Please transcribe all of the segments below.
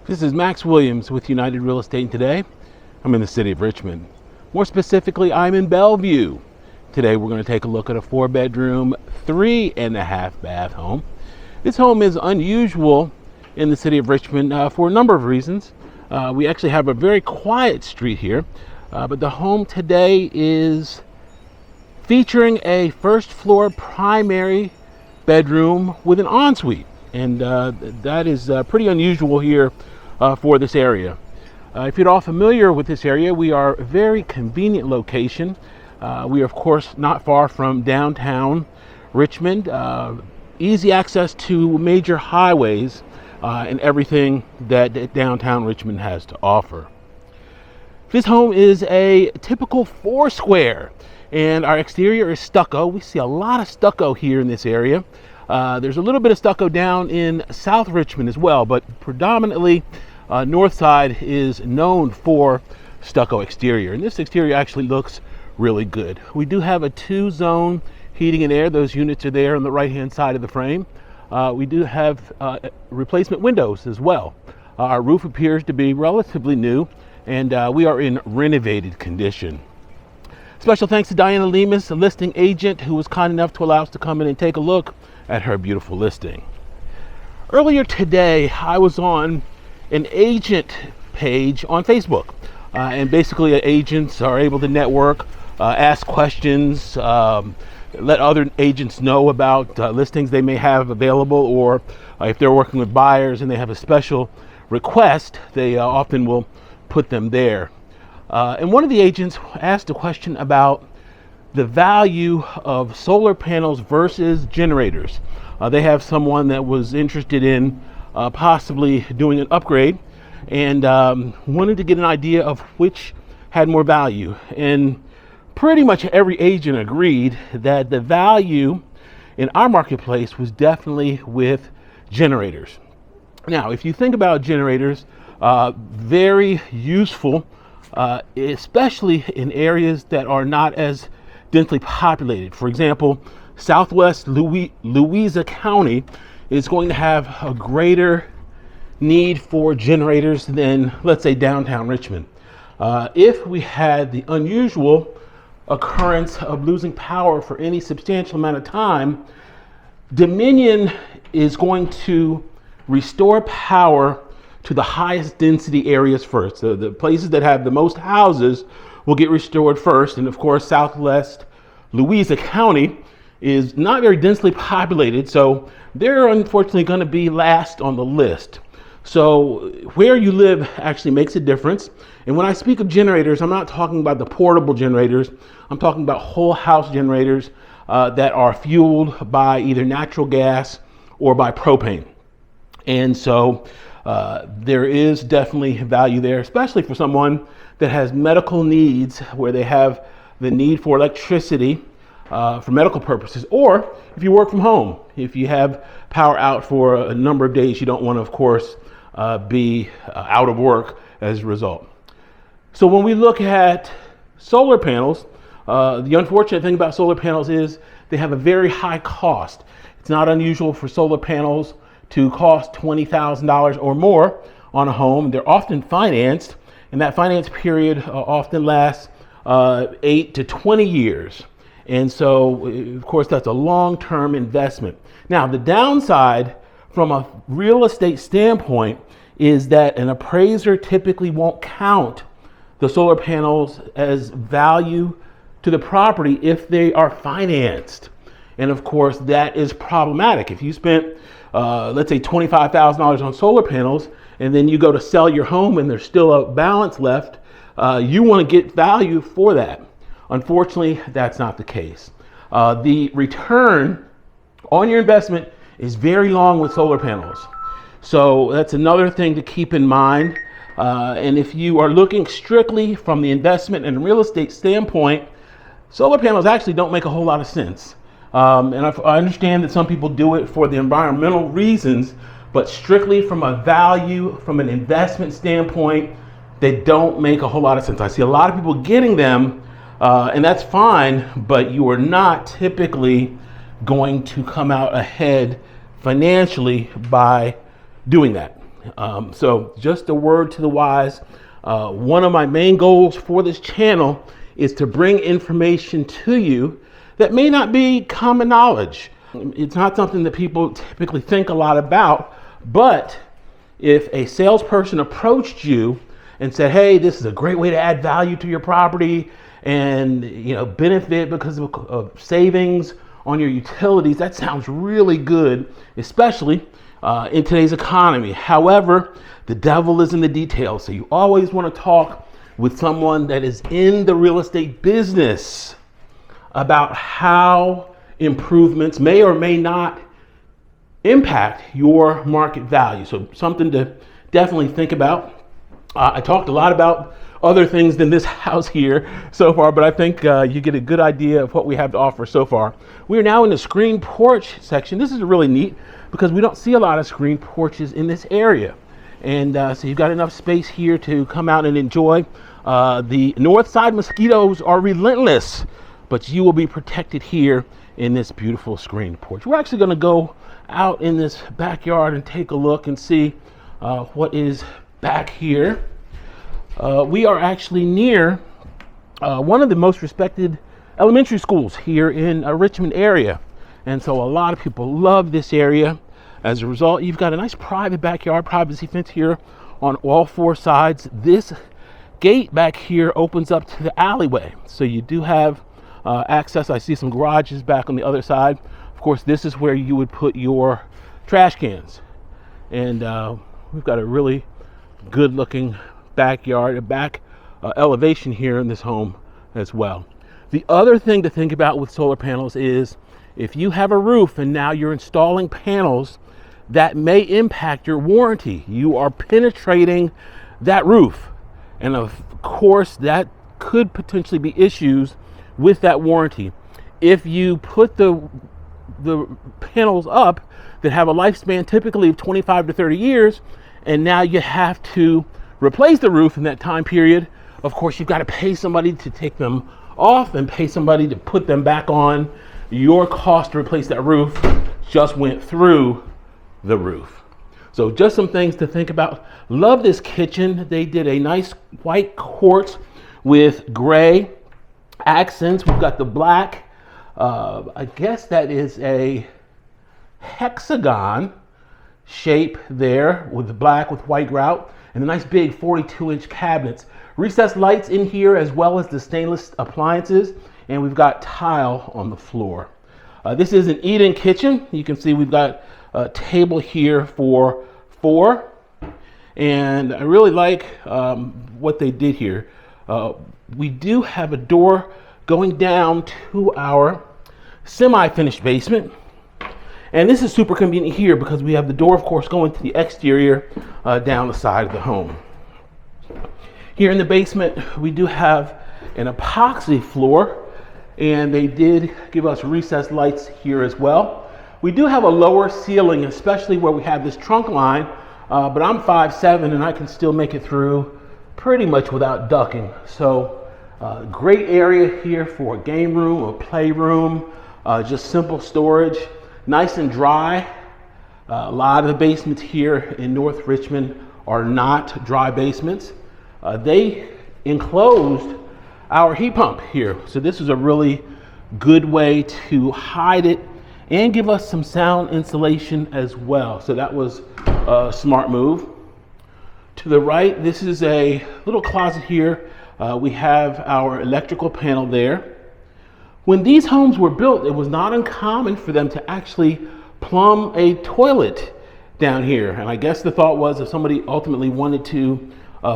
This is Max Williams with United Real Estate. Today, I'm in the city of Richmond. More specifically, I'm in Bellevue. Today, we're going to take a look at a 4-bedroom, 3.5 bath home. This home is unusual in the city of Richmond for a number of reasons. We actually have a very quiet street here, but the home today is featuring a first floor primary bedroom with an ensuite. And that is pretty unusual here for this area. If you're all familiar with this area, we are a very convenient location. We are, of course, not far from downtown Richmond. Easy access to major highways and everything that downtown Richmond has to offer. This home is a typical 4-square, and our exterior is stucco. We see a lot of stucco here in this area. There's a little bit of stucco down in South Richmond as well, but predominantly north side is known for stucco exterior, and this exterior actually looks really good. We do have a 2-zone heating and air. Those units are there on the right hand side of the frame. We do have replacement windows as well. Our roof appears to be relatively new, and we are in renovated condition. Special thanks to Diana Lemus, a listing agent who was kind enough to allow us to come in and take a look at her beautiful listing. Earlier today, I was on an agent page on Facebook, and basically agents are able to network, ask questions, let other agents know about listings they may have available, or if they're working with buyers and they have a special request, they often will put them there. And one of the agents asked a question about the value of solar panels versus generators. They have someone that was interested in possibly doing an upgrade and wanted to get an idea of which had more value. And pretty much every agent agreed that the value in our marketplace was definitely with generators. Now, if you think about generators, very useful, especially in areas that are not as densely populated. For example, Southwest Louisa County is going to have a greater need for generators than, let's say, downtown Richmond. If we had the unusual occurrence of losing power for any substantial amount of time, Dominion is going to restore power to the highest density areas first. So the places that have the most houses will get restored first. And of course, Southwest Louisa County is not very densely populated, so they're unfortunately going to be last on the list. So where you live actually makes a difference. And when I speak of generators, I'm not talking about the portable generators. I'm talking about whole house generators that are fueled by either natural gas or by propane. And so there is definitely value there, especially for someone that has medical needs where they have the need for electricity for medical purposes, or if you work from home. If you have power out for a number of days, you don't want to, of course, be out of work as a result. So when we look at solar panels, the unfortunate thing about solar panels is they have a very high cost. It's not unusual for solar panels to cost $20,000 or more on a home. They're often financed, and that finance period often lasts 8 to 20 years. And so, of course, that's a long-term investment. Now, the downside from a real estate standpoint is that an appraiser typically won't count the solar panels as value to the property if they are financed. And of course, that is problematic. If you spent let's say $25,000 on solar panels, and then you go to sell your home and there's still a balance left, you want to get value for that. Unfortunately, that's not the case. The return on your investment is very long with solar panels. So that's another thing to keep in mind. And if you are looking strictly from the investment and real estate standpoint, solar panels actually don't make a whole lot of sense. And I understand that some people do it for the environmental reasons, but strictly from a value, from an investment standpoint, they don't make a whole lot of sense. I see a lot of people getting them, and that's fine, but you are not typically going to come out ahead financially by doing that. So just a word to the wise, one of my main goals for this channel is to bring information to you that may not be common knowledge. It's not something that people typically think a lot about, but if a salesperson approached you and said, hey, this is a great way to add value to your property and benefit because of savings on your utilities, that sounds really good, especially in today's economy. However, the devil is in the details. So you always want to talk with someone that is in the real estate business about how improvements may or may not impact your market value. So something to definitely think about. I talked a lot about other things than this house here so far, but I think you get a good idea of what we have to offer so far. We are now in the screen porch section. This is really neat because we don't see a lot of screen porches in this area. And so you've got enough space here to come out and enjoy. The north side mosquitoes are relentless, but you will be protected here in this beautiful screen porch. We're actually going to go out in this backyard and take a look and see what is back here. We are actually near one of the most respected elementary schools here in Richmond area. And so a lot of people love this area. As a result, you've got a nice private backyard, privacy fence here on all four sides. This gate back here opens up to the alleyway. So you do have access. I see some garages back on the other side. Of course, this is where you would put your trash cans. And we've got a really good looking backyard, a back elevation here in this home as well. The other thing to think about with solar panels is if you have a roof and now you're installing panels, that may impact your warranty. You are penetrating that roof. And of course, that could potentially be issues with that warranty. If you put the panels up that have a lifespan typically of 25 to 30 years, and now you have to replace the roof in that time period, of course, you've got to pay somebody to take them off and pay somebody to put them back on. Your cost to replace that roof just went through the roof. So just some things to think about. Love this kitchen. They did a nice white quartz with gray accents. We've got the black. I guess that is a hexagon shape there with the black with white grout and the nice big 42-inch cabinets. Recessed lights in here as well as the stainless appliances, and we've got tile on the floor. This is an eat-in kitchen. You can see we've got a table here for 4, and I really like what they did here. We do have a door going down to our semi-finished basement. And this is super convenient here because we have the door, of course, going to the exterior down the side of the home. Here in the basement, we do have an epoxy floor, and they did give us recessed lights here as well. We do have a lower ceiling, especially where we have this trunk line, but I'm 5'7", and I can still make it through pretty much without ducking. So great area here for a game room or playroom, just simple storage. Nice and dry. A lot of the basements here in North Richmond are not dry basements. They enclosed our heat pump here. So this is a really good way to hide it and give us some sound insulation as well. So that was a smart move. To the right, this is a little closet here. We have our electrical panel there. When these homes were built, it was not uncommon for them to actually plumb a toilet down here. And I guess the thought was if somebody ultimately wanted to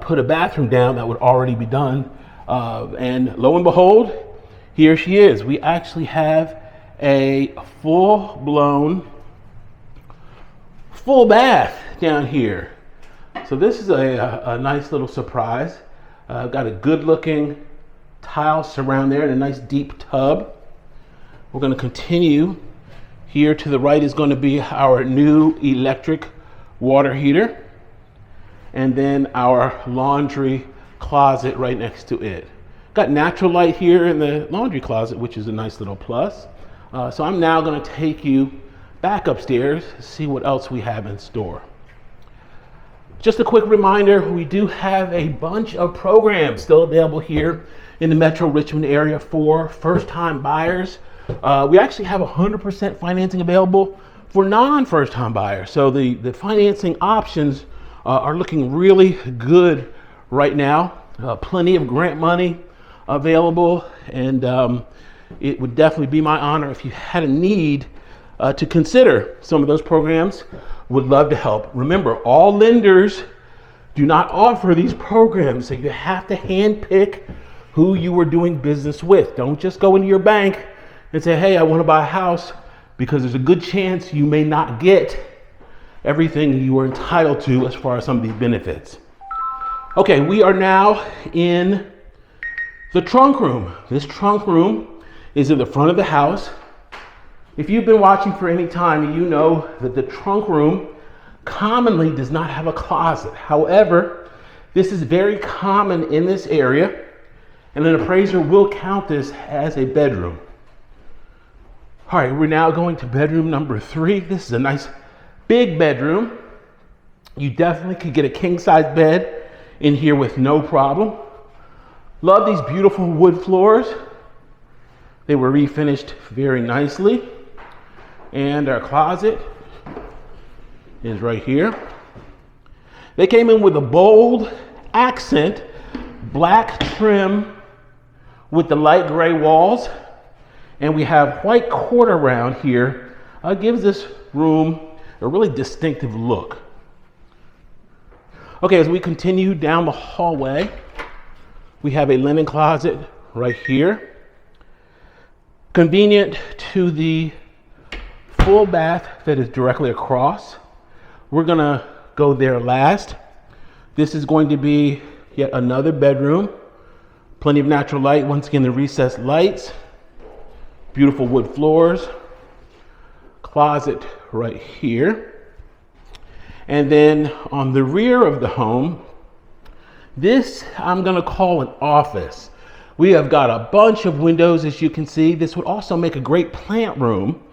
put a bathroom down, that would already be done. And lo and behold, here she is. We actually have a full-blown full bath down here. So this is a nice little surprise. Got a good looking tile surround there and a nice deep tub. We're going to continue. Here to the right is going to be our new electric water heater, and then our laundry closet right next to it. Got natural light here in the laundry closet, which is a nice little plus. So I'm now going to take you back upstairs to see what else we have in store. Just a quick reminder, we do have a bunch of programs still available here in the Metro Richmond area for first-time buyers. We actually have 100% financing available for non-first-time buyers. So the financing options are looking really good right now. Plenty of grant money available, and it would definitely be my honor if you had a need to consider some of those programs. Would love to help. Remember, all lenders do not offer these programs, so you have to handpick who you are doing business with. Don't just go into your bank and say, hey, I want to buy a house, because there's a good chance you may not get everything you are entitled to as far as some of these benefits. Okay, we are now in the trunk room. This trunk room is in the front of the house. If you've been watching for any time, you know that the trunk room commonly does not have a closet. However, this is very common in this area, and an appraiser will count this as a bedroom. All right, we're now going to bedroom number 3. This is a nice big bedroom. You definitely could get a king-size bed in here with no problem. Love these beautiful wood floors. They were refinished very nicely. And our closet is right here. They came in with a bold accent, black trim with the light gray walls. And we have white quarter round here. Gives this room a really distinctive look. Okay, as we continue down the hallway, we have a linen closet right here. Convenient to the full bath that is directly across. We're gonna go there last. This is going to be yet another bedroom. Plenty of natural light. Once again, the recessed lights. Beautiful wood floors. Closet right here. And then on the rear of the home, this I'm gonna call an office. We have got a bunch of windows, as you can see. This would also make a great plant room.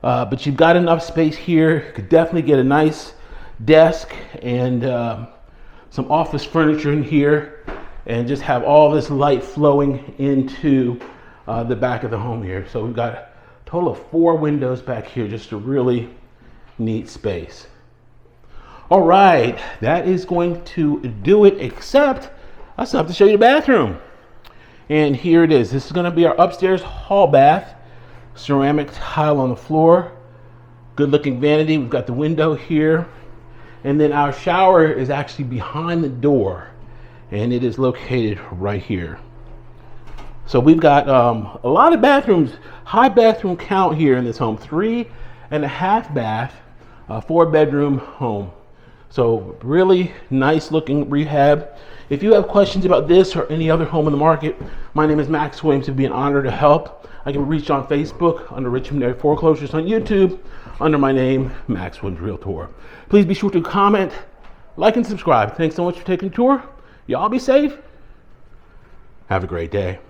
But you've got enough space here. You could definitely get a nice desk and some office furniture in here, and just have all this light flowing into the back of the home here. So we've got a total of 4 windows back here, just a really neat space. All right, that is going to do it, except I still have to show you the bathroom. And here it is. This is going to be our upstairs hall bath. Ceramic tile on the floor, good looking vanity. We've got the window here, and then our shower is actually behind the door, and it is located right here. So we've got a lot of bathrooms, high bathroom count here in this home. 3.5 bath, 4 bedroom home. So really nice looking rehab. If you have questions about this or any other home in the market, my name is Max Williams. It'd be an honor to help. I can be reached on Facebook under Richmond Area Foreclosures, on YouTube under my name, Max Williams Realtor. Please be sure to comment, like, and subscribe. Thanks so much for taking the tour. Y'all be safe. Have a great day.